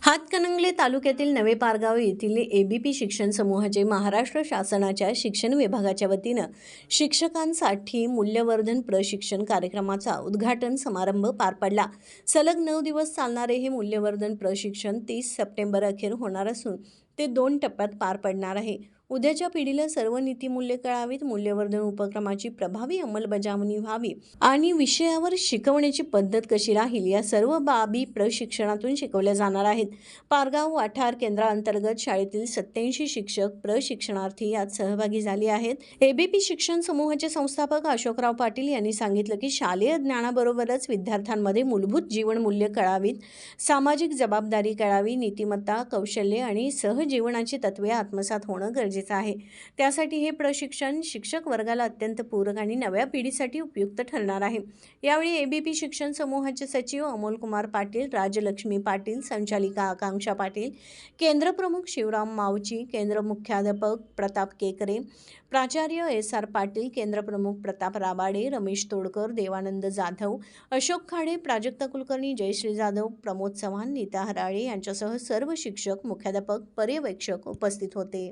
हातकणंगले तालुक्यातील नवे पारगाव येथील एबीपी शिक्षण समूहाचे महाराष्ट्र शासनाच्या शिक्षण विभागाच्या वतीनं शिक्षकांसाठी मूल्यवर्धन प्रशिक्षण कार्यक्रमाचा उद्घाटन समारंभ पार पडला। सलग 9 दिवस चालणारे हे मूल्यवर्धन प्रशिक्षण 30 सप्टेंबर अखेर होणार असून ते 2 टप्प्यात पार पडणार आहे। उद्याच्या पिढीला सर्व नीतिमूल्ये कळावीत, मूल्यवर्धन उपक्रमाची प्रभावी अंमलबजावणी व्हावी आणि विषयावर शिकवण्याची पद्धत कशी राहील या सर्व बाबी प्रशिक्षणातून शिकवल्या जाणार आहेत। पारगाव वाठार केंद्राअंतर्गत शाळेतील 87 शिक्षक प्रशिक्षणार्थी यात सहभागी झाले आहेत। एबीपी शिक्षण समूहाचे संस्थापक अशोकराव पाटील यांनी सांगितलं की शालेय ज्ञानाबरोबरच विद्यार्थ्यांमध्ये मूलभूत जीवनमूल्ये कळावीत, सामाजिक जबाबदारी कळावी, नीतिमत्ता, कौशल्य आणि सहजीवनाची तत्त्वे आत्मसात होणं गरजेचं आहे। त्यासाठी हे प्रशिक्षण शिक्षक वर्गाला अत्यंत पूरक आणि नव्या पिढीसाठी उपयुक्त ठरणार आहे। यावेळी एबीपी शिक्षण समूहाचे सचिव अमोल कुमार पाटील, राजलक्ष्मी पाटील, संचालिका आकांक्षा पाटील, केंद्र प्रमुख शिवराम मावची, केंद्र मुख्याध्यापक प्रताप केकरे, प्राचार्य एस.आर. पाटील, केंद्र प्रमुख प्रताप राबाडे, रमेश तोडकर, देवानंद जाधव, अशोक खाडे, प्राजक्ता कुलकर्णी, जयश्री जाधव, प्रमोद चव्हाण, नीता हराळे यांच्यासह सर्व शिक्षक, मुख्याध्यापक, पर्यवेक्षक उपस्थित होते।